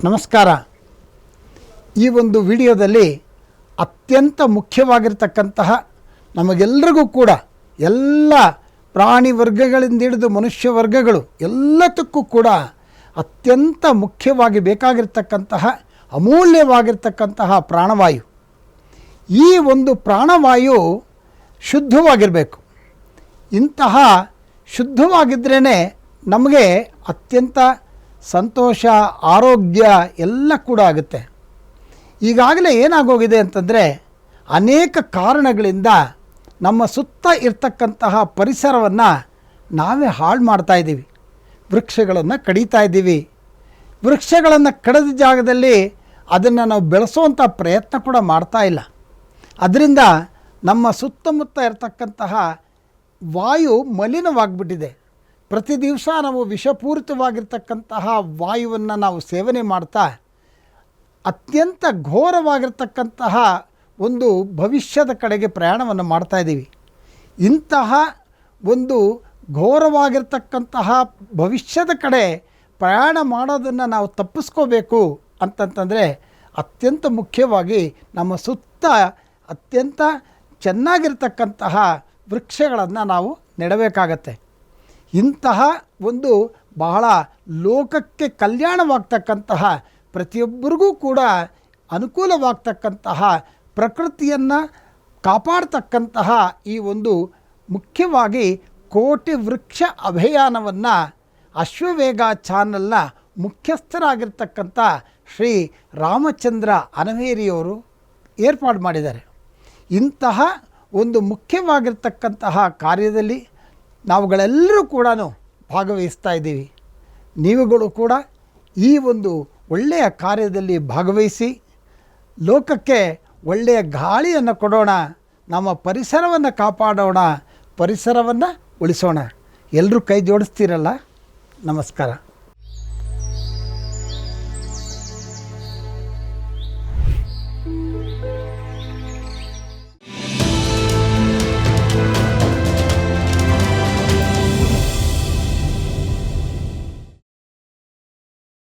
ನಮಸ್ಕಾರ. ಈ ಒಂದು ವಿಡಿಯೋದಲ್ಲಿ ಅತ್ಯಂತ ಮುಖ್ಯವಾಗಿರ್ತಕ್ಕಂತಹ ನಮಗೆಲ್ಲರಿಗೂ ಕೂಡ ಎಲ್ಲ ಪ್ರಾಣಿ ವರ್ಗಗಳಿಂದ ಹಿಡಿದು ಮನುಷ್ಯ ವರ್ಗಗಳು ಎಲ್ಲದಕ್ಕೂ ಕೂಡ ಅತ್ಯಂತ ಮುಖ್ಯವಾಗಿ ಬೇಕಾಗಿರ್ತಕ್ಕಂತಹ ಅಮೂಲ್ಯವಾಗಿರ್ತಕ್ಕಂತಹ ಪ್ರಾಣವಾಯು. ಈ ಒಂದು ಪ್ರಾಣವಾಯು ಶುದ್ಧವಾಗಿರಬೇಕು. ಇಂತಹ ಶುದ್ಧವಾಗಿದ್ರೇ ನಮಗೆ ಅತ್ಯಂತ ಸಂತೋಷ, ಆರೋಗ್ಯ ಎಲ್ಲ ಕೂಡ ಆಗುತ್ತೆ. ಈಗಾಗಲೇ ಏನಾಗೋಗಿದೆ ಅಂತಂದರೆ ಅನೇಕ ಕಾರಣಗಳಿಂದ ನಮ್ಮ ಸುತ್ತ ಇರ್ತಕ್ಕಂತಹ ಪರಿಸರವನ್ನು ನಾವೇ ಹಾಳು ಮಾಡ್ತಾಯಿದ್ದೀವಿ. ವೃಕ್ಷಗಳನ್ನು ಕಡಿತಾ ಇದ್ದೀವಿ. ವೃಕ್ಷಗಳನ್ನು ಕಡಿದ ಜಾಗದಲ್ಲಿ ಅದನ್ನು ನಾವು ಬೆಳೆಸುವಂಥ ಪ್ರಯತ್ನ ಕೂಡ ಮಾಡ್ತಾ ಇಲ್ಲ. ಅದರಿಂದ ನಮ್ಮ ಸುತ್ತಮುತ್ತ ಇರತಕ್ಕಂತಹ ವಾಯು ಮಲಿನವಾಗಿಬಿಟ್ಟಿದೆ. ಪ್ರತಿ ದಿವಸ ನಾವು ವಿಷಪೂರಿತವಾಗಿರ್ತಕ್ಕಂತಹ ವಾಯುವನ್ನು ನಾವು ಸೇವನೆ ಮಾಡ್ತಾ ಅತ್ಯಂತ ಘೋರವಾಗಿರ್ತಕ್ಕಂತಹ ಒಂದು ಭವಿಷ್ಯದ ಕಡೆಗೆ ಪ್ರಯಾಣವನ್ನು ಮಾಡ್ತಾಯಿದ್ದೀವಿ. ಇಂತಹ ಒಂದು ಘೋರವಾಗಿರ್ತಕ್ಕಂತಹ ಭವಿಷ್ಯದ ಕಡೆ ಪ್ರಯಾಣ ಮಾಡೋದನ್ನು ನಾವು ತಪ್ಪಿಸ್ಕೋಬೇಕು ಅಂತಂತಂದರೆ ಅತ್ಯಂತ ಮುಖ್ಯವಾಗಿ ನಮ್ಮ ಸುತ್ತ ಅತ್ಯಂತ ಚೆನ್ನಾಗಿರ್ತಕ್ಕಂತಹ ವೃಕ್ಷಗಳನ್ನು ನಾವು ನೆಡಬೇಕಾಗತ್ತೆ. ಇಂತಹ ಒಂದು ಬಹಳ ಲೋಕಕ್ಕೆ ಕಲ್ಯಾಣವಾಗ್ತಕ್ಕಂತಹ ಪ್ರತಿಯೊಬ್ಬರಿಗೂ ಕೂಡ ಅನುಕೂಲವಾಗ್ತಕ್ಕಂತಹ ಪ್ರಕೃತಿಯನ್ನು ಕಾಪಾಡ್ತಕ್ಕಂತಹ ಈ ಒಂದು ಮುಖ್ಯವಾಗಿ ಕೋಟಿ ವೃಕ್ಷ ಅಭಿಯಾನವನ್ನು ಅಶ್ವವೇಗ ಚಾನಲ್ನ ಮುಖ್ಯಸ್ಥರಾಗಿರ್ತಕ್ಕಂಥ ಶ್ರೀ ರಾಮಚಂದ್ರ ಅನವೇರಿಯವರು ಏರ್ಪಾಡು ಮಾಡಿದ್ದಾರೆ. ಇಂತಹ ಒಂದು ಮುಖ್ಯವಾಗಿರ್ತಕ್ಕಂತಹ ಕಾರ್ಯದಲ್ಲಿ ನಾವುಗಳೆಲ್ಲರೂ ಕೂಡ ಭಾಗವಹಿಸ್ತಾ ಇದ್ದೀವಿ. ನೀವುಗಳು ಕೂಡ ಈ ಒಂದು ಒಳ್ಳೆಯ ಕಾರ್ಯದಲ್ಲಿ ಭಾಗವಹಿಸಿ ಲೋಕಕ್ಕೆ ಒಳ್ಳೆಯ ಗಾಳಿಯನ್ನು ಕೊಡೋಣ, ನಮ್ಮ ಪರಿಸರವನ್ನು ಕಾಪಾಡೋಣ, ಪರಿಸರವನ್ನು ಉಳಿಸೋಣ. ಎಲ್ಲರೂ ಕೈ ಜೋಡಿಸ್ತೀರಲ್ಲ. ನಮಸ್ಕಾರ.